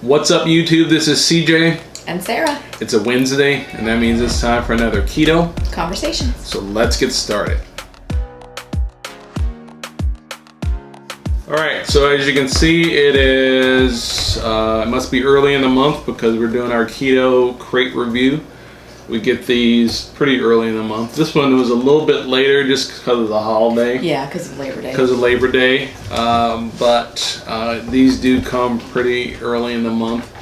What's up, YouTube? This is CJ. And Sarah. It's a Wednesday, and that means it's time for another Keto Conversation. So let's get started. Alright, so as you can see, it is, it must be early in the month because we're doing our Keto Krate review. We get these pretty early in the month. This one was a little bit later just because of the holiday. Yeah, because of Labor Day. Because of Labor Day. But these do come pretty early in the month.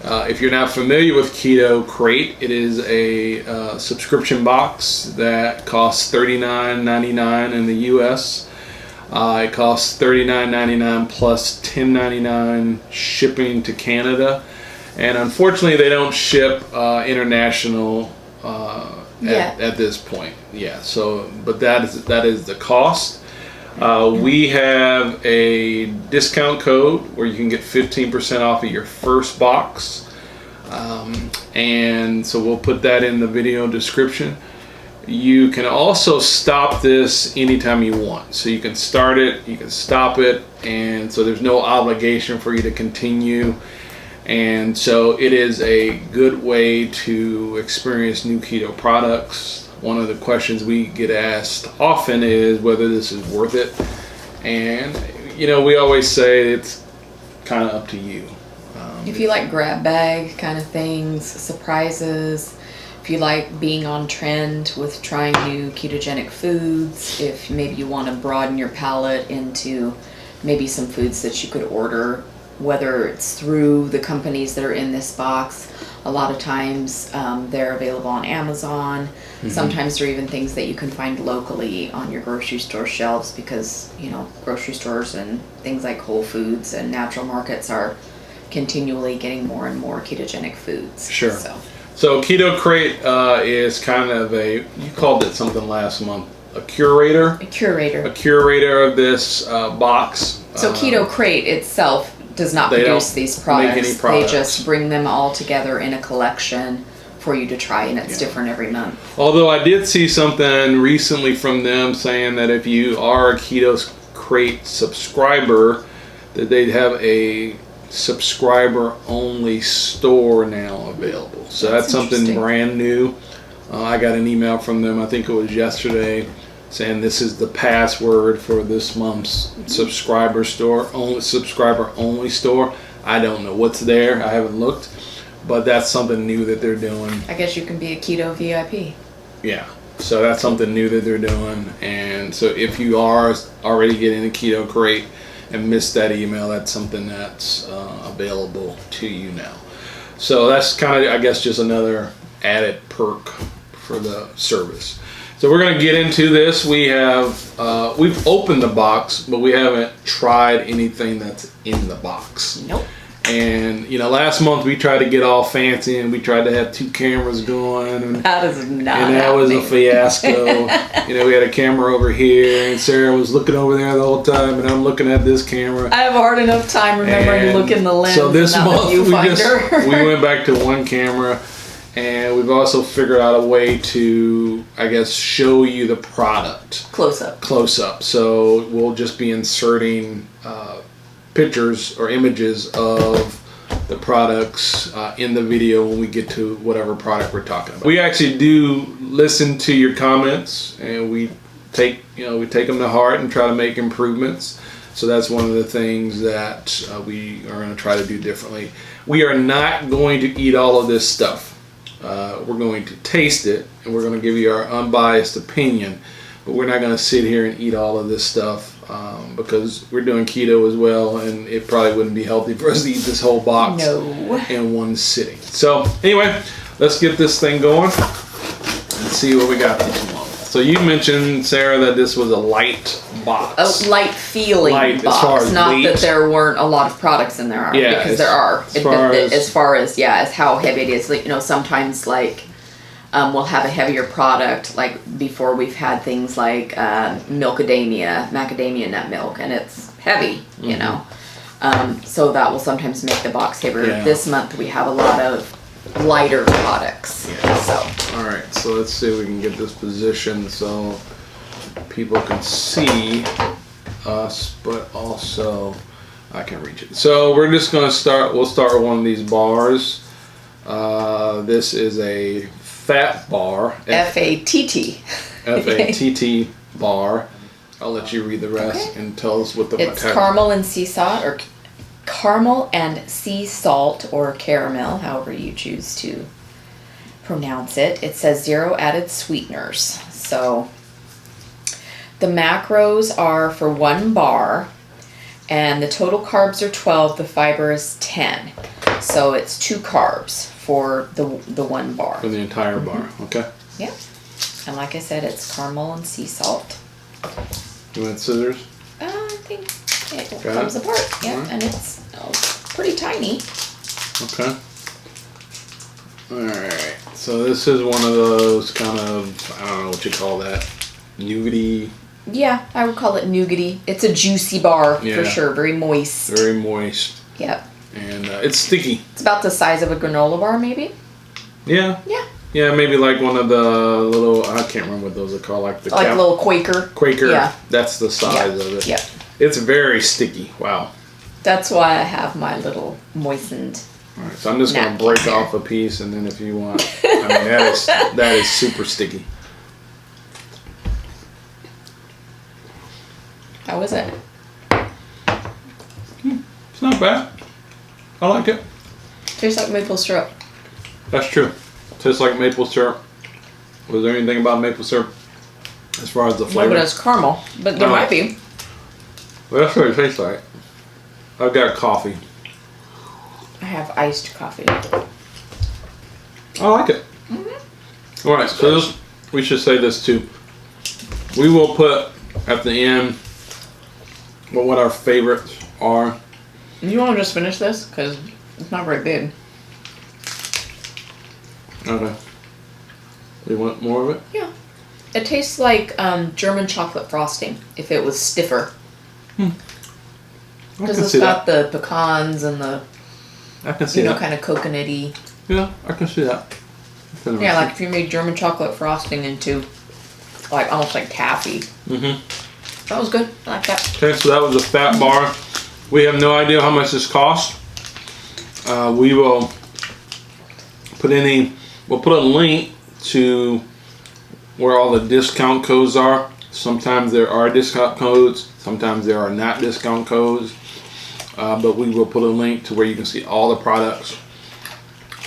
If you're not familiar with Keto Krate, it is a subscription box that costs $39.99 in the US. It costs $39.99 plus $10.99 shipping to Canada. And unfortunately, they don't ship international at this point. Yeah. So, but that is the cost. We have a discount code where you can get 15% off of your first box, and so we'll put that in the video description. You can also stop this anytime you want. So you can start it, you can stop it, and so there's no obligation for you to continue. And so it is a good way to experience new keto products. One of the questions we get asked often is whether this is worth it. And, you know, we always say it's kind of up to you. If you like grab bag kind of things, surprises, if you like being on trend with trying new ketogenic foods, if maybe you want to broaden your palate into maybe some foods that you could order, whether it's through the companies that are in this box. A lot of times they're available on Amazon. Mm-hmm. Sometimes they're even things that you can find locally on your grocery store shelves because, you know, grocery stores and things like Whole Foods and natural markets are continually getting more and more ketogenic foods. Sure. So Keto Krate is kind of you called it something last month, a curator? A curator. A curator of this box. So Keto Krate itself does not produce these products. Make any products. They just bring them all together in a collection for you to try, and it's different every month. Although I did see something recently from them saying that if you are a Keto Krate subscriber, that they'd have a subscriber-only store now available. So that's something brand new. I got an email from them, I think it was yesterday, saying this is the password for this month's subscriber only store. I don't know what's there. I haven't looked, but that's something new that they're doing. I guess you can be a keto VIP. Yeah. So that's something new that they're doing. And so if you are already getting a Keto Krate and missed that email, that's something that's available to you now. So that's kind of, I guess, just another added perk for the service. So we're going to get into this. We've opened the box, but we haven't tried anything that's in the box. Nope. And, you know, last month we tried to get all fancy and we tried to have 2 cameras going. And that is not And that happening. was a fiasco. You know, we had a camera over here and Sarah was looking over there the whole time and I'm looking at this camera. I have a hard enough time remembering to look in the lens. So this month we viewfinder. went back to 1 camera. And we've also figured out a way to, I guess, show you the product. Close up. So we'll just be inserting pictures or images of the products in the video when we get to whatever product we're talking about. We actually do listen to your comments and we take them to heart and try to make improvements. So that's one of the things that we are going to try to do differently. We are not going to eat all of this stuff. We're going to taste it and we're going to give you our unbiased opinion, but we're not going to sit here and eat all of this stuff because we're doing keto as well and it probably wouldn't be healthy for us to eat this whole box in one sitting. So anyway, let's get this thing going and see what we got this month. So you mentioned, Sarah, that this was a light box. A light feeling box. As far as not weight. that there weren't a lot of products in there, because there are. As far as how heavy it is. Like, you know, sometimes like we'll have a heavier product. Like before, we've had things like macadamia nut milk, and it's heavy. Mm-hmm. You know, so that will sometimes make the box heavier. Yeah. This month we have a lot of lighter products. Yeah. So. All right. So let's see if we can get this positioned so people can see us, but also I can reach it. So we're just gonna start. We'll start with one of these bars. This is a fat bar. F-A-T-T. F-A-T-T bar. I'll let you read the rest and tell us what the. It's caramel and sea salt, or caramel and sea salt, or caramel, however you choose to pronounce it. It says 0 added sweeteners. So the macros are for 1 bar, and the total carbs are 12. The fiber is 10. So it's 2 carbs for the 1 bar. For the entire bar, okay. Yeah. And like I said, it's caramel and sea salt. You want scissors? I think it comes apart. Yeah, and it's pretty tiny. Okay. Alright. So this is one of those kind of, I don't know what you call that, nougaty. Yeah, I would call it nougaty. It's a juicy bar for sure. Very moist. Very moist. Yep. And it's sticky. It's about the size of a granola bar, maybe? Yeah. Yeah. Yeah, maybe like one of the little, I can't remember what those are called. Like the little Quaker. Quaker. Yeah. That's the size of it. Yeah. It's very sticky. Wow. That's why I have my little moistened. All right, so I'm just going to break off a piece, and then if you want, I mean, that is super sticky. How is it? It's not bad. I like it. Tastes like maple syrup. That's true. Tastes like maple syrup. Was there anything about maple syrup as far as the flavor? No, but it's caramel. But there might be. Well, that's what it tastes like. I've got coffee. I have iced coffee. I like it. Mm-hmm. All right, so we should say this too. We will put at the end what our favorites are. You want to just finish this? Because it's not very big. Okay. You want more of it? Yeah. It tastes like German chocolate frosting if it was stiffer. Because it's got the pecans and the, I can see that. kind of coconutty. Yeah, I can see that. Yeah, like if you made German chocolate frosting into like almost like taffy. Mm-hmm. That was good. I like that. Okay, so that was a fat bar. We have no idea how much this costs. We will we'll put a link to where all the discount codes are. Sometimes there are discount codes, sometimes there are not discount codes. But we will put a link to where you can see all the products.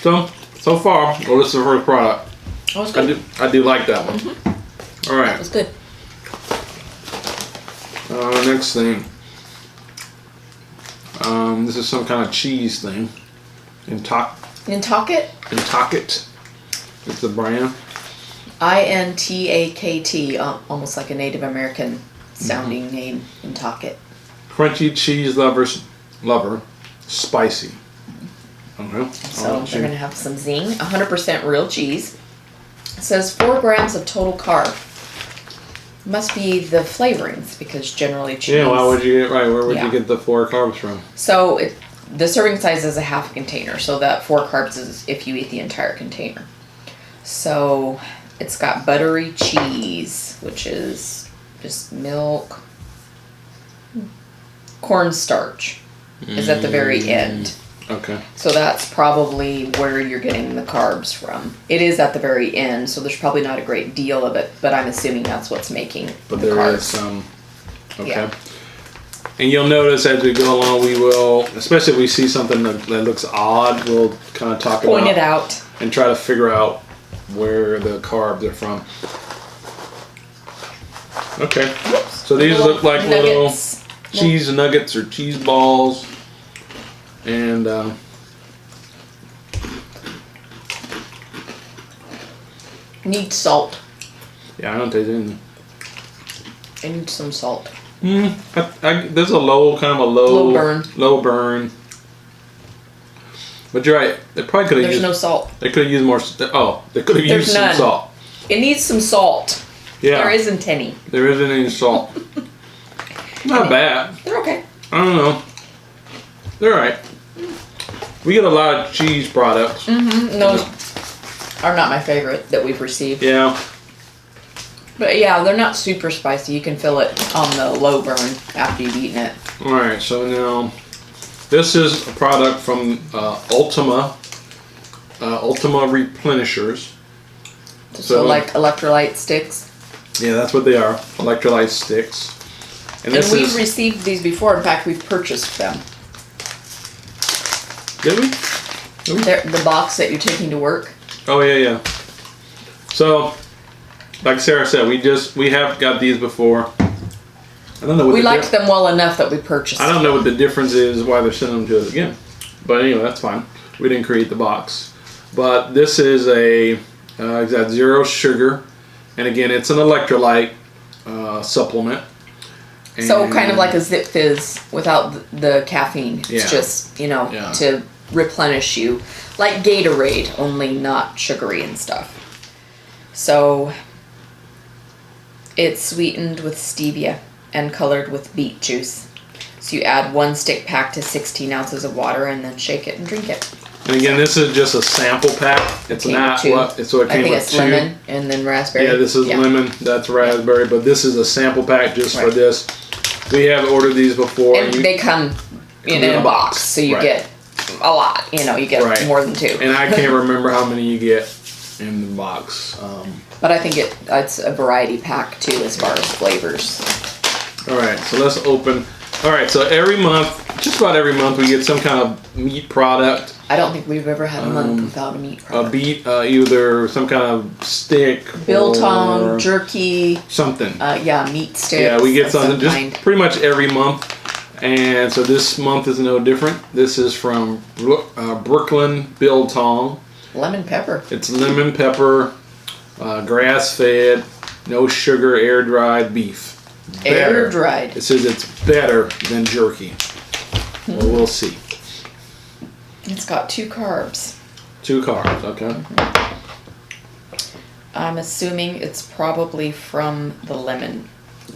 So far, well, this is the first product. That was good. I do like that one. All right. That was good. Next thing. This is some kind of cheese thing. Intakt? Intakt. It's the brand. Intakt, almost like a Native American sounding name. Intakt. Crunchy cheese lover, spicy. Okay. So they're going to have some zing. 100% real cheese. It says 4 grams of total carb. Must be the flavorings, because generally cheese. Yeah, why would you get Where would you get the 4 carbs from? So the serving size is a half a container, so that 4 carbs is if you eat the entire container. So it's got buttery cheese, which is just milk. Cornstarch is at the very end. Okay. So that's probably where you're getting the carbs from. It is at the very end, so there's probably not a great deal of it, but I'm assuming that's what's making the there carbs. Is some. Okay. Yeah. And you'll notice as we go along, we will, especially if we see something that looks odd, we'll kind of talk Point about it out. And try to figure out where the carbs are from. Okay. So these look like little cheese nuggets or cheese balls. And need salt. Yeah, I don't taste anything. I need some salt. There's a low burn. Low burn. But you're right. They probably could have used. There's no salt. They could have used more. They could have used some salt. It needs some salt. Yeah. There isn't any. There isn't any salt. Not bad. They're okay. I don't know. They're alright. We get a lot of cheese products. Those are not my favorite that we've received. Yeah. But yeah, they're not super spicy. You can feel it on the low burn after you've eaten it. Alright, so now This is a product from Ultima Replenishers. So like electrolyte sticks. Yeah, that's what they are. Electrolyte sticks. And we've received these before. In fact, we've purchased them. Did we? They're the box that you're taking to work. Oh yeah. So, like Sarah said, we have got these before. I don't know what we liked them well enough that we purchased. I don't know what the difference is why they're sending them to us again, but anyway, that's fine. We didn't create the box, but this is it's got 0 sugar, and again, it's an electrolyte supplement. And so kind of like a Zip Fizz without the caffeine. It's Yeah. just to replenish you, like Gatorade, only not sugary and stuff. So it's sweetened with stevia and colored with beet juice. So you add 1 stick pack to 16 ounces of water and then shake it and drink it. And again, this is just a sample pack. It's not what it came with. I think it's 2. lemon and then raspberry. Yeah, this is lemon. That's raspberry, but this is a sample pack just for this. We have ordered these before. And they come in a box, so you get a lot. You get more than 2. And I can't remember how many you get in the box. But I think it's a variety pack too, as far as flavors. All right, so let's open. All right, so every month, just about every month, we get some kind of meat product. I don't think we've ever had a month without a meat product. Either some kind of stick, biltong, jerky, something. Meat sticks. Yeah, we get something just kind. pretty much every month, and so this month is no different. This is from Brooklyn Biltong. Lemon pepper. It's lemon pepper, grass-fed, no sugar, air-dried beef. Air dried. It says it's better than jerky. Well, we'll see. It's got 2 carbs. 2 carbs, okay. I'm assuming it's probably from the lemon.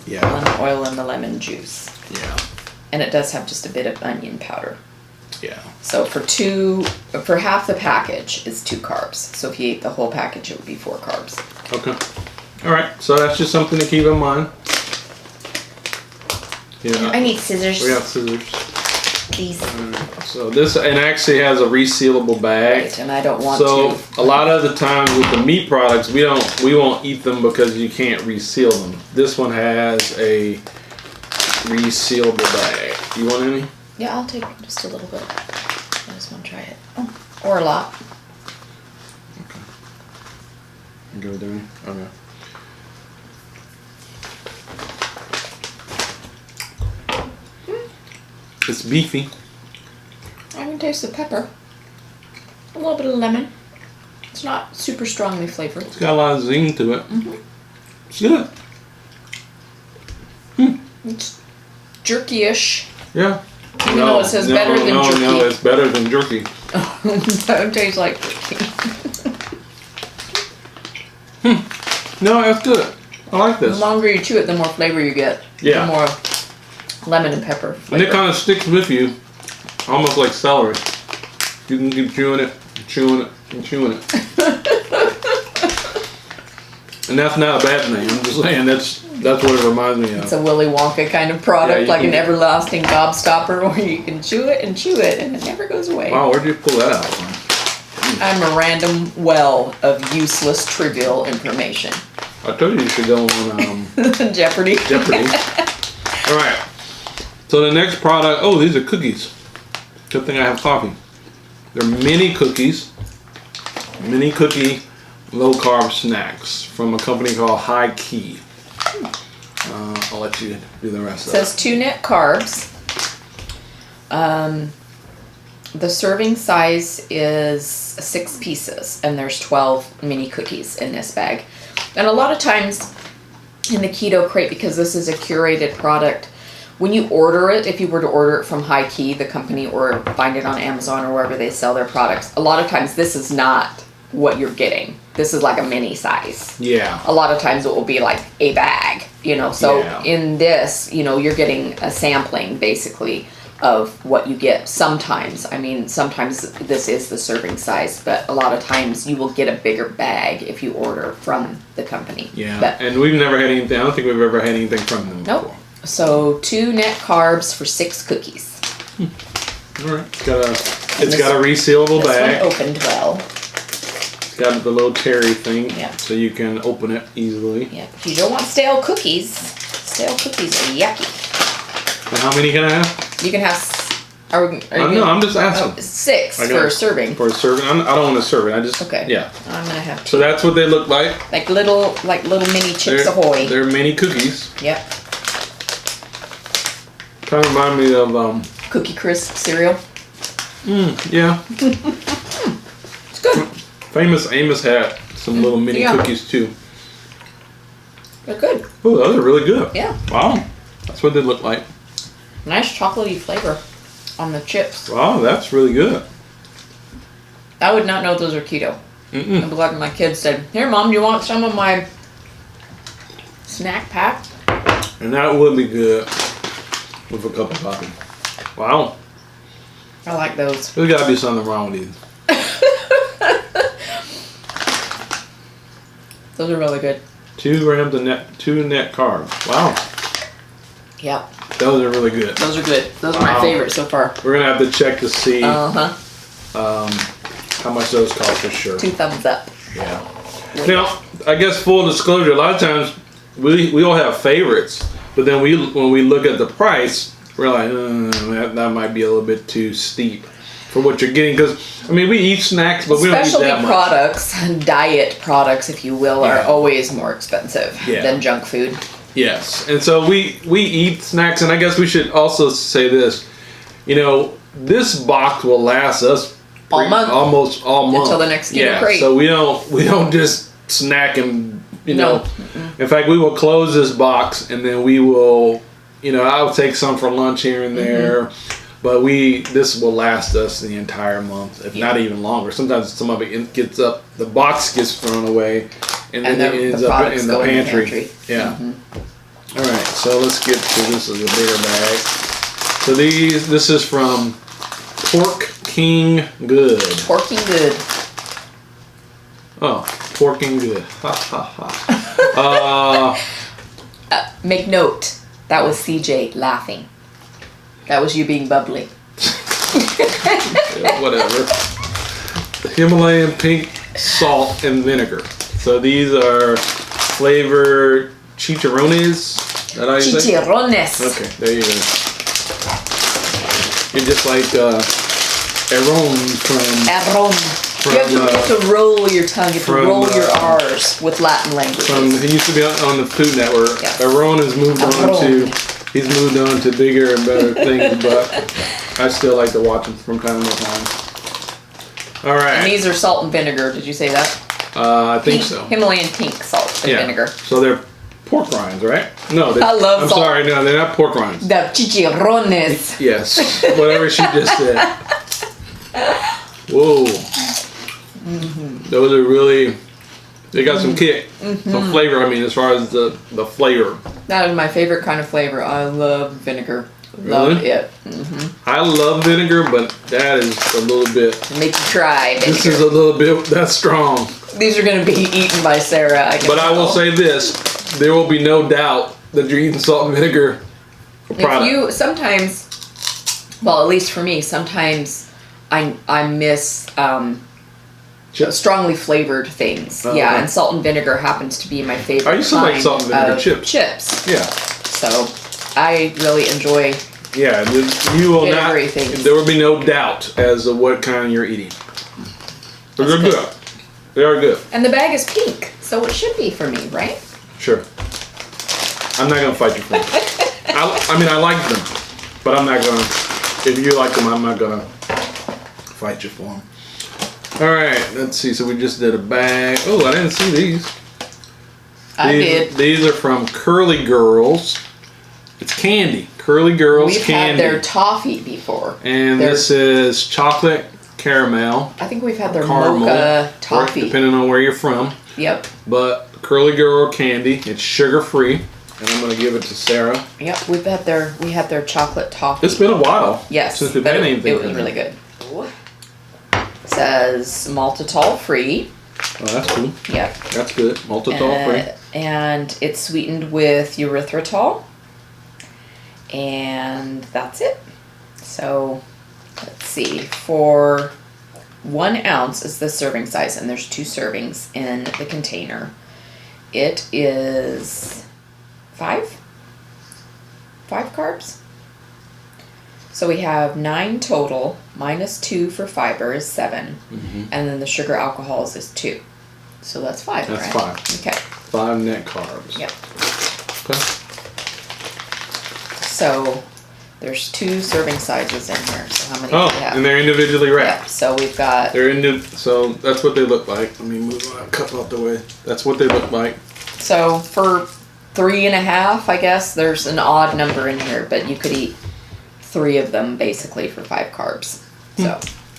Yeah. Lemon oil and the lemon juice. Yeah. And it does have just a bit of onion powder. Yeah. So for half the package is 2 carbs. So if you ate the whole package, it would be 4 carbs. Okay. All right. So that's just something to keep in mind. Yeah. I need scissors. We got scissors. Please. So this actually has a resealable bag. Right, and I don't want to. So a lot of the times with the meat products, we won't eat them because you can't reseal them. This one has a resealable bag. You want any? Yeah, I'll take just a little bit. I just want to try it. Oh, or a lot. Okay. You go with me? Okay. It's beefy. I can taste the pepper. A little bit of lemon. It's not super strongly flavored. It's got a lot of zing to it. Mm-hmm. It's good. It's jerky-ish. Yeah. Even though it says better than jerky. No, it's better than jerky. That tastes like jerky. No, that's good. I like this. The longer you chew it, the more flavor you get. Yeah. The more lemon and pepper flavor. And it kind of sticks with you, almost like celery. You can keep chewing it, chewing it, and chewing it. And that's not a bad thing. I'm just saying that's what it reminds me of. It's a Willy Wonka kind of product, Yeah, like an everlasting gobstopper where you can chew it and it never goes away. Wow, where'd you pull that out from? I'm a random well of useless, trivial information. I told you should go on Jeopardy. Jeopardy. All right. So the next product. Oh, these are cookies. Good thing I have coffee. They're mini cookies. Mini cookie low carb snacks from a company called High Key. I'll let you do the rest of it. It says 2 net carbs. The serving size is 6 pieces, and there's 12 mini cookies in this bag. And a lot of times in the Keto Krate, because this is a curated product, when you order it, if you were to order it from High Key, the company, or find it on Amazon or wherever they sell their products, a lot of times this is not what you're getting. This is like a mini size. Yeah. A lot of times it will be like a bag, So in this, you're getting a sampling basically of what you get. Sometimes this is the serving size, but a lot of times you will get a bigger bag if you order from the company. Yeah. And we've never had anything. I don't think we've ever had anything from them before. So 2 net carbs for 6 cookies. All right. It's got a resealable bag. This one opened well. It's got the little terry thing, so you can open it easily. Yeah. If you don't want stale cookies are yucky. And how many can I have? You can have. No, I'm just asking. 6 for a serving. For a serving, I don't want to serve it. I just yeah. I'm gonna have. 2. So that's what they look like. Like little mini Chips Ahoy. They're mini cookies. Yep. Kind of remind me of Cookie Crisp cereal. Yeah. It's good. Famous Amos had some little mini cookies too. They're good. Oh, those are really good. Yeah. Wow. That's what they look like. Nice chocolatey flavor on the chips. Wow, that's really good. I would not know those are keto. I'm glad my kids said, "Here, Mom, do you want some of my snack pack?" And that would be good with a cup of coffee. Wow. I like those. There's got to be something wrong with these. Those are really good. 2 grams of net carbs. Wow. Yep. Those are really good. Those are good. Those are my favorite so far. We're gonna have to check to see how much those cost for sure. 2 thumbs up. Yeah. Now, I guess full disclosure, a lot of times we all have favorites, but then when we look at the price, we're like, that might be a little bit too steep for what you're getting. Because I mean, we eat snacks, but we don't eat that much. Products, diet products, if you will, are always more expensive than junk food. Yes, and so we eat snacks, and I guess we should also say this. You know, this box will last us almost all month until the next Keto Krate. So we don't just snack and know. In fact, we will close this box, and then we will. I'll take some for lunch here and there, but this will last us the entire month, if not even longer. Sometimes some of it the box gets thrown away, and then it ends up in the pantry. Yeah. All right, so let's get to this is a bigger bag. So this is from Pork King Good. Porking Good. Oh, Porking Good. Ha ha ha. Make note. That was CJ laughing. That was you being bubbly. Yeah, whatever. Himalayan pink salt and vinegar. So these are flavored chicharrones. Chicharrones. Okay, there you go. You're just like Aaron from... You have to roll your tongue. You have to roll your R's with Latin language. He used to be on the Food Network. Yes. Aaron has moved on to bigger and better things, but I still like to watch him from time to time. All right. And these are salt and vinegar. Did you say that? I think so. Himalayan pink salt and vinegar. So they're pork rinds, right? No, I love I'm salt. Sorry, no, they're not pork rinds. The chicharrones. Yes, whatever she just said. Whoa. Those are really, they got some kick, some flavor, as far as the flavor. That is my favorite kind of flavor. I love vinegar. Love it. I love vinegar, but that is a little bit. Make you try vinegar. This is a little bit, that's strong. These are going to be eaten by Sarah. I will say this, there will be no doubt that you're eating salt and vinegar product. If you, sometimes, well, at least for me, sometimes I miss strongly flavored things. Yeah, and salt and vinegar happens to be my favorite. I used to like salt and vinegar chips. Yeah. So I really enjoy. Yeah, you will not. Things. There will be no doubt as to what kind you're eating. But they're good. They are good. And the bag is pink, so it should be for me, right? Sure. I'm not gonna fight you for them. I like them, but I'm not gonna. If you like them, I'm not gonna fight you for them. All right, let's see. So we just did a bag. Oh, I didn't see these. I did. These are from Curly Girls. It's candy. Curly Girls We've candy. We've had their toffee before. And this is chocolate caramel. I think we've had their mocha toffee. Depending on where you're from. Yep. But Curly Girl candy. It's sugar free. And I'm gonna give it to Sarah. Yep, we had their chocolate toffee. It's been a while. Yes. Since we've had anything. It was really good. It says maltitol free. Oh, that's cool. Yep. That's good. Maltitol free. And it's sweetened with erythritol. And that's it. So see. For 1 ounce is the serving size, and there's 2 servings in the container. It is 5 carbs. So we have 9 total, minus 2 for fiber is 7, and then the sugar alcohols is 2. So that's 5, That's right? 5. Okay. 5 net carbs. Yep. Okay. So there's 2 serving sizes in here. So how many do we have? And they're individually wrapped. Yep. So we've got. So that's what they look like. Let me move my cup out the way. That's what they look like. So for 3.5, I guess there's an odd number in here, but you could eat 3 of them basically for 5 carbs.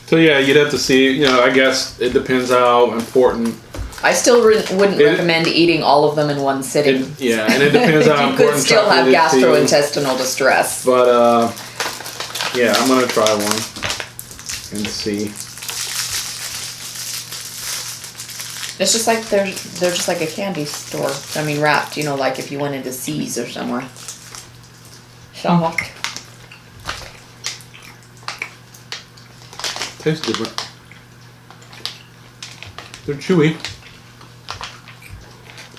So yeah, you'd have to see. I guess it depends how important. I still wouldn't recommend eating all of them in one sitting. And it depends how you important. could still have gastrointestinal distress. But yeah, I'm gonna try one and see. It's just like they're just like a candy store. I mean, wrapped. Like if you went into C's or somewhere. Soft. Tastes different. They're chewy,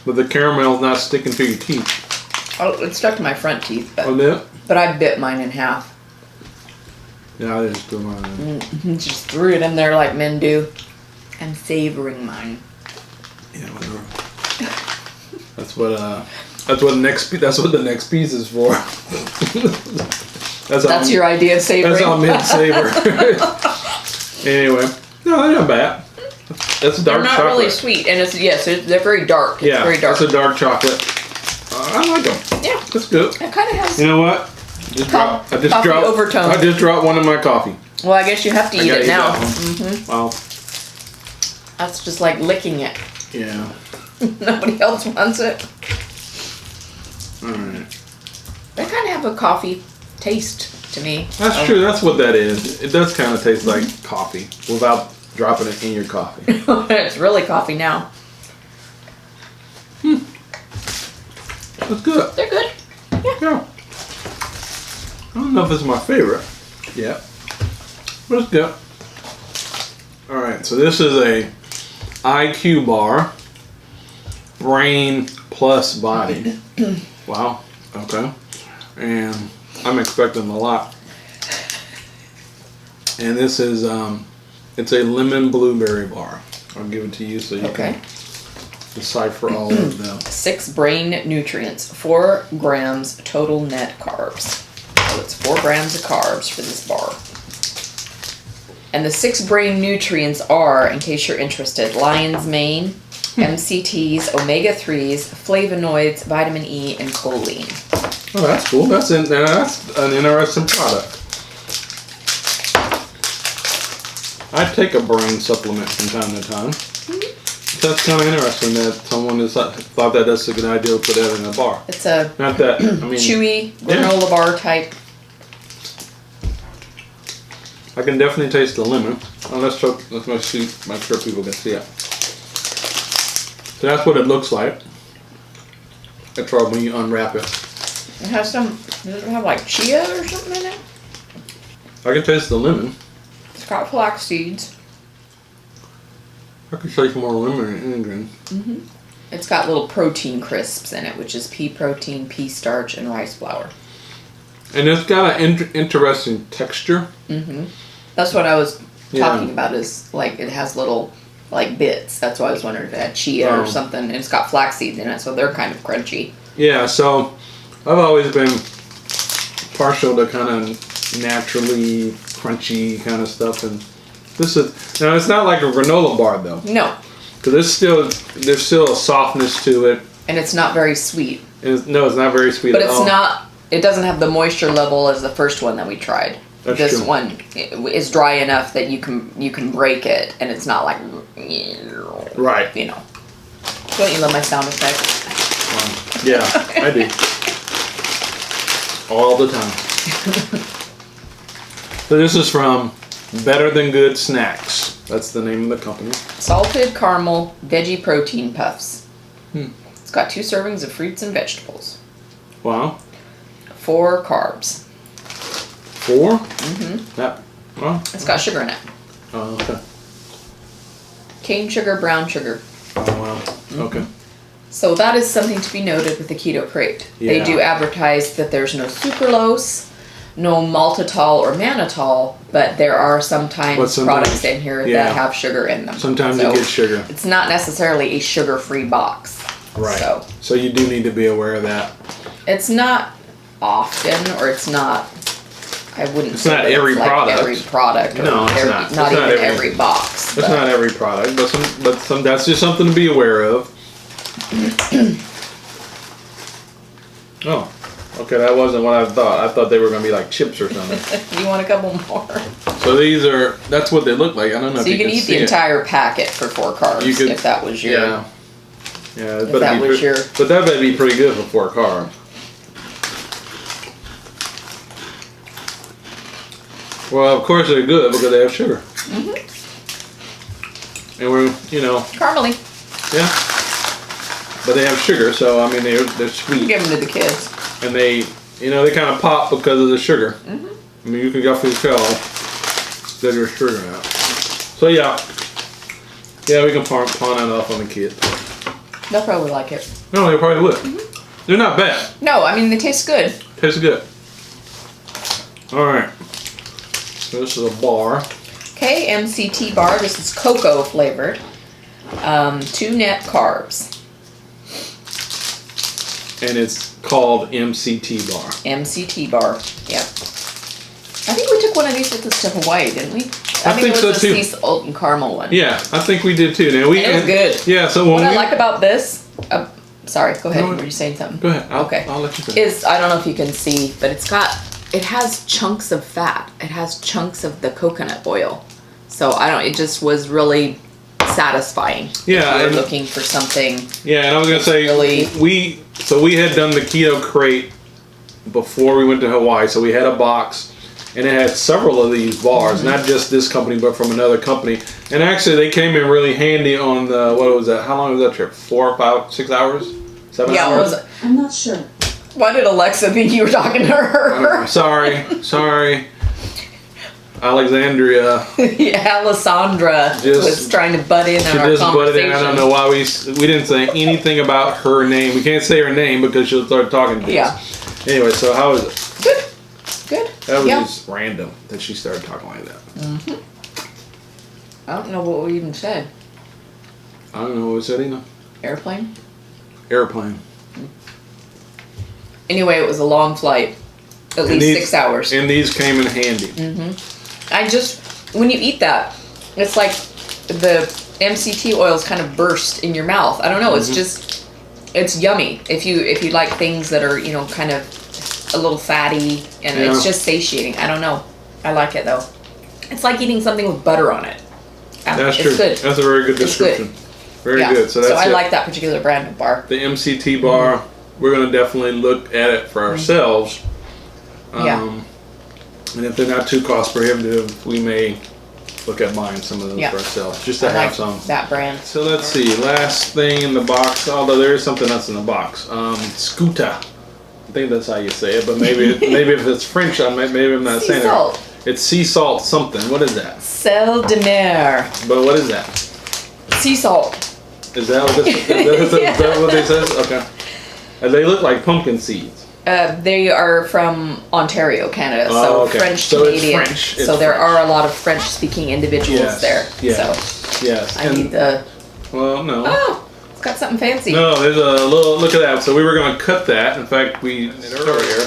but the caramel's not sticking to your teeth. Oh, it stuck to my front teeth, but yeah. But I bit mine in half. Yeah, I just do mine. Just threw it in there like men do. I'm savoring mine. Yeah, whatever. That's what the next piece is for. That's your idea of savoring. That's how men savor. Anyway, no, they're not bad. That's dark chocolate. They're not really sweet, and they're very dark. It's very dark. That's a dark chocolate. I like them. Yeah, that's good. It kind of has. You know what? Coffee overtone. I just dropped one in my coffee. Well, I guess you have to eat it now. Well, that's just like licking it. Yeah. Nobody else wants it. All right. They kind of have a coffee taste to me. That's true. That's what that is. It does kind of taste like coffee without dropping it in your coffee. It's really coffee now. That's good. They're good. Yeah. I don't know if it's my favorite. Yeah. But it's good. All right. So this is a IQ bar. Brain plus body. Wow. Okay. And I'm expecting a lot. And this is it's a lemon blueberry bar. I'll give it to you so you can decipher all of them. 6 brain nutrients, 4 grams total net carbs. So it's 4 grams of carbs for this bar. And the 6 brain nutrients are, in case you're interested, lion's mane, MCTs, omega-3s, flavonoids, vitamin E, and choline. Oh, that's cool. That's an interesting product. I take a brain supplement from time to time. That's kind of interesting that someone has thought that that's a good idea to put that in a bar. It's a not that chewy granola bar type. I can definitely taste the lemon. Oh, let's make sure people can see it. So that's what it looks like. That's right when you unwrap it. It has does it have like chia or something in it? I can taste the lemon. It's got flax seeds. I can taste more lemon in anything. It's got little protein crisps in it, which is pea protein, pea starch, and rice flour. And it's got an interesting texture. That's what I was talking about, is like it has little like bits. That's why I was wondering if it had chia or something. And it's got flax seeds in it, so they're kind of crunchy. Yeah, so I've always been partial to kind of naturally crunchy kind of stuff, and this is it's not like a granola bar though. No, because there's still a softness to it, and it's not very sweet. It's not very sweet. But at all. It doesn't have the moisture level as the first one that we tried. This one is dry enough that you can break it, and it's not like right. Don't you love my sound effects? Yeah, I do. All the time. So this is from Better Than Good Snacks. That's the name of the company. Salted caramel veggie protein puffs. It's got 2 servings of fruits and vegetables. Wow. 4 carbs. 4? Well, It's got sugar in it. oh, okay. Cane sugar, brown sugar. Oh, wow. Okay. So that is something to be noted with the Keto Krate. They Yeah. do advertise that there's no sucralose, no maltitol or mannitol, but there are sometimes products in here that have sugar in them. Sometimes you get sugar. It's not necessarily a sugar-free box. Right. So you do need to be aware of that. it's not often, or it's not. I wouldn't. It's say not that every it's like product. Every product. Or No, it's every, not. Not It's even not every box. It's not every product, but some that's just something to be aware of. Oh, okay, that wasn't what I thought. I thought they were going to be like chips or something. You want a couple more? So that's what they look like. I don't know So if you can eat the entire packet for 4 carbs if that was your. Yeah. Yeah, If that was your. But that would be pretty good for 4 carbs. Well, of course they're good because they have sugar. And we're, Caramely. yeah. But they have sugar, so I mean they're sweet. You give them to the kids. And they kind of pop because of the sugar. I mean, you can definitely tell that there's sugar in it. So yeah, we can pawn that off on the kids. They'll probably like it. No, they probably would. They're not bad. No, I mean they taste good. Tastes good. All right. So this is a bar. Okay, MCT bar. This is cocoa flavored. 2 net carbs. And it's called MCT bar. MCT bar. Yep. I think we took one of these with us to Hawaii, didn't we? I think it was so, the too. sea salt and caramel one. Yeah, I think we did too. Now And it was good. Yeah. So What I like about this, sorry, go ahead. No, Were you saying something? Go ahead. Okay. I'll let you finish. Is I don't know if you can see, but it has chunks of fat. It has chunks of the coconut oil. So it just was really satisfying. Yeah, If you and- were looking for something. Yeah, and I was gonna say really- we had done the Keto Krate before we went to Hawaii, so we had a box, and it had several of these bars, not just this company, but from another company. And actually, they came in really handy on the what was that? How long was that trip? 4, 5, 6 hours? 7 Yeah, hours? I'm not sure. Why did Alexa think you were talking to her? Sorry. Alexandria. Yeah, Alessandra was trying to butt in on our Just conversation. butted in. I don't know why we didn't say anything about her name. We can't say her name because she'll start talking to Yeah. us. Anyway, so how is it? Good. That was Yeah. just random that she started talking like that. I don't know what we even said. I don't know what we said either. Airplane? Airplane. Anyway, it was a long flight. At And least these- 6 hours. And these came in handy. When you eat that, it's like the MCT oils kind of burst in your mouth. I don't know. It's just, it's yummy. If you like things that are, kind of a little fatty, and it's just satiating. I don't know. I like it though. It's like eating something with butter on it. That's it's true. Good. That's a very good It's good. description. Very good. So that's I it. like that particular brand of bar. The MCT bar. We're going to definitely look at it for ourselves. Yeah. And if they're not too cost prohibitive, we may look at buying some of those Yeah. for ourselves, just to I have like some. that brand. So let's see. Last thing in the box, although there is something else in the box. Scooter. I think that's how you say it, but maybe if it's French, maybe I'm not Sea saying salt. it. It's sea salt something. What is that? Sel de mer. But what is that? Sea salt. Is that what this? Is that what they says? Okay. And they look like pumpkin seeds. They are from Ontario, Canada, Oh, so okay. French So it's Canadian. French. It's So there French. are a lot of French-speaking individuals there. Yes. Yes. So I need the. Well, no. Oh, it's got something fancy. No, there's a little. Look at that. So we were going to cut that. In fact, we did it earlier.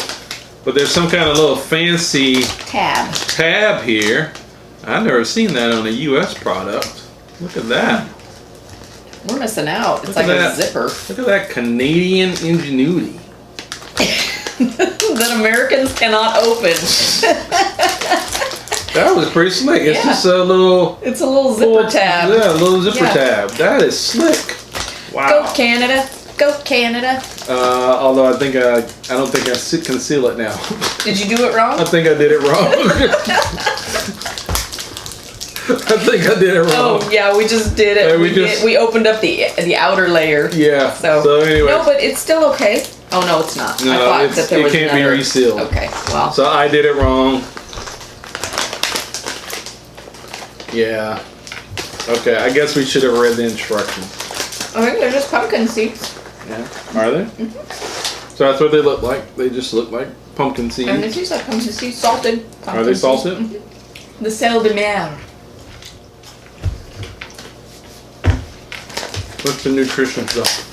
But there's some kind of little fancy tab here. I've never seen that on a U.S. product. Look at that. We're missing out. It's Look like at a that. zipper Look at that Canadian ingenuity. that Americans cannot open. That was pretty slick. It's Yeah. just a little. It's a little zipper tab. Yeah, a little zipper Yeah. tab. That is slick. Wow. Go Canada. Go Canada. Although I don't think I can seal it now. Did you do it wrong? I think I did it wrong. I think I did it wrong. Oh yeah, we just did it. Yeah, we opened up the outer layer. Yeah. So anyway. no, but it's still okay. Oh no, it's not. No, I thought that there it was can't be another. resealed. Okay, well. So I did it wrong. Yeah. Okay, I guess we should have read the instructions. I think they're just pumpkin seeds. Yeah. Are they? Mm-hmm. So that's what they look like. They just look like pumpkin seeds. And they taste like pumpkin seeds, salted. Are they salted? Mm-hmm. The sel de mer. What's the nutrition stuff?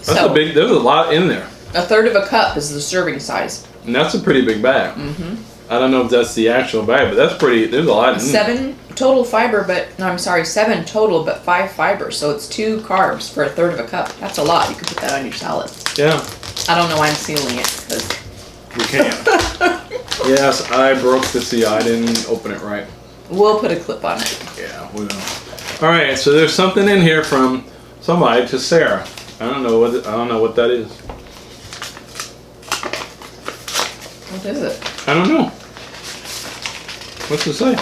That's So, a big. There's a lot in there, 1/3 of a cup is the serving size. and that's a pretty big bag. Mm-hmm. I don't know if that's the actual bag, but that's pretty. There's a lot in there. 7 total fiber, but no, I'm sorry, 7 total, but 5 fibers. So it's 2 carbs for 1/3 of a cup. That's a lot. You could put that on your salad. Yeah, I don't know why I'm sealing it because you can. Yes, I broke the seal. I didn't open it right. we'll put a clip on it. Yeah, we will. All right, so there's something in here from somebody to Sarah. I don't know what that is. What is it? I don't know. What's it say?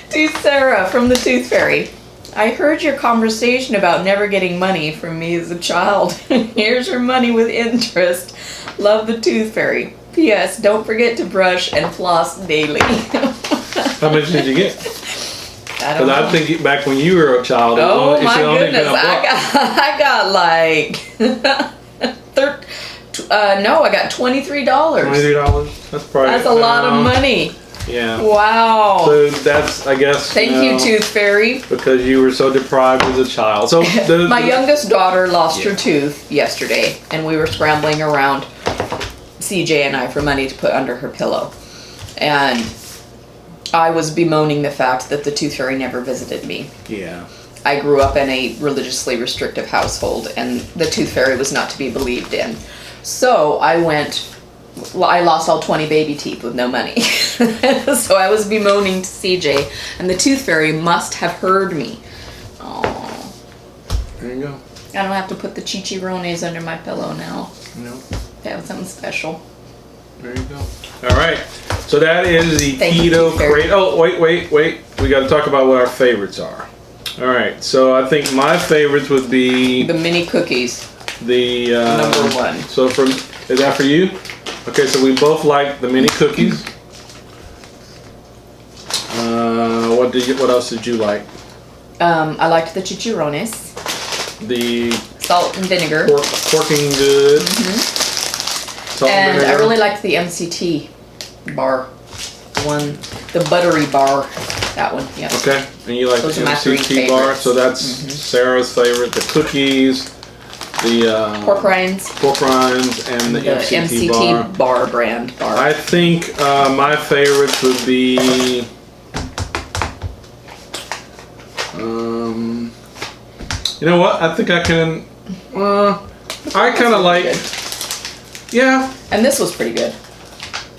To Sarah from the Tooth Fairy. I heard your conversation about never getting money from me as a child. Here's your money with interest. Love the Tooth Fairy. P.S. Don't forget to brush and floss daily. How much did you get? I don't Because know. I think back when you were a child, Oh it my should only been goodness! a buck. I got like I got $23. $23. That's probably. That's a lot of money. Yeah. Wow. So that's, I guess. Thank you, Tooth Fairy. Because you were so deprived as a child. So My youngest daughter lost Yeah. her tooth yesterday, and we were scrambling around, CJ and I, for money to put under her pillow. And I was bemoaning the fact that the Tooth Fairy never visited me. Yeah. I grew up in a religiously restrictive household, and the Tooth Fairy was not to be believed in. So I lost all 20 baby teeth with no money. So I was bemoaning to CJ, and the Tooth Fairy must have heard me. Oh, There you go. I don't have to put the chicharrones under my pillow now. No. That was something special. There you go. All right. So that is the Thank you, Keto Tooth Fairy. Krate. Oh, wait. We got to talk about what our favorites are. All right. So I think my favorites would be The mini cookies, the number 1. So is that for you? Okay. So we both like the mini cookies. What else did you like? I liked the chicharrones, The salt and vinegar, porking good. Salt and vinegar. I really liked the MCT bar, the buttery bar, that one. Yeah. Okay, and you like Those the are my 3 MCT bar, favorites. so that's Sarah's favorite. The cookies, the Pork rinds, and the MCT bar. bar brand bar. I think my favorites would be. You know what? I think I can. I kind of like. Good. Yeah. And this was pretty good.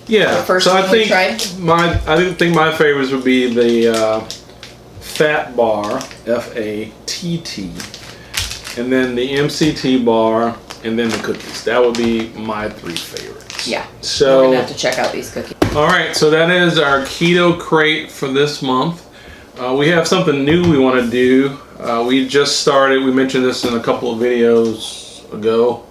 Yeah. The first so I one we think tried? I think my favorites would be the Fat Bar, FATT, and then the MCT bar, and then the cookies. That would be my 3 favorites. Yeah. So We're gonna have to check out these cookies. all right, so that is our Keto Crate for this month. We have something new we want to do. We just started. We mentioned this in a couple of videos ago.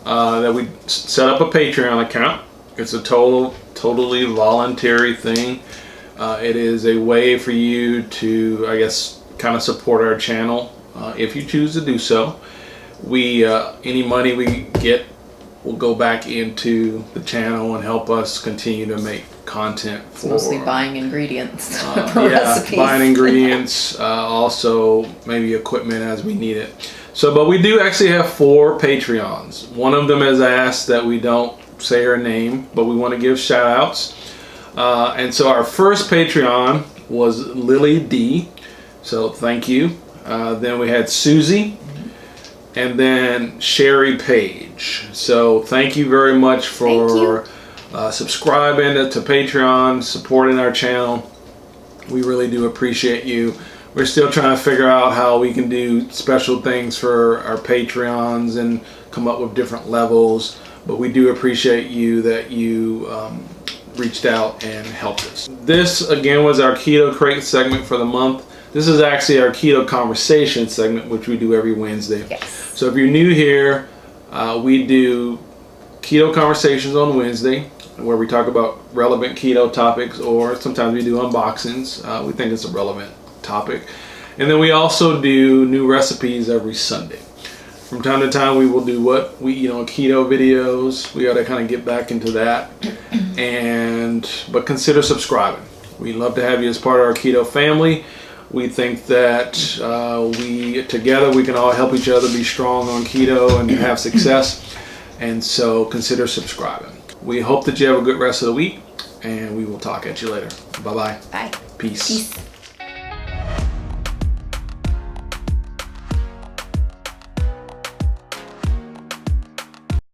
That we set up a Patreon account. It's a totally voluntary thing. It is a way for you to, I guess, kind of support our channel if you choose to do so. Any money we get will go back into the channel and help us continue to make content for Mostly buying ingredients for yeah, recipes. buying ingredients, also maybe equipment as we need it. So, but we do actually have 4 Patreons. One of them has asked that we don't say her name, but we want to give shout outs. And so our first Patreon was Lily D. So thank you. Then we had Susie. And then Sherry Page. So thank you very much for subscribing to Patreon, supporting our channel. We really do appreciate you. We're still trying to figure out how we can do special things for our Patreons and come up with different levels. But we do appreciate you that you reached out and helped us. This again was our Keto Crate segment for the month. This is actually our Keto Conversation segment, which we do every Wednesday. Yes. So if you're new here, we do Keto Conversations on Wednesday, where we talk about relevant keto topics, or sometimes we do unboxings. We think it's a relevant topic. And then we also do new recipes every Sunday. From time to time, we will do keto videos. We got to kind of get back into that. But consider subscribing. We'd love to have you as part of our keto family. We think that together we can all help each other be strong on keto and have success. And so consider subscribing. We hope that you have a good rest of the week, and we will talk at you later. Bye-bye. Bye. Peace. Peace.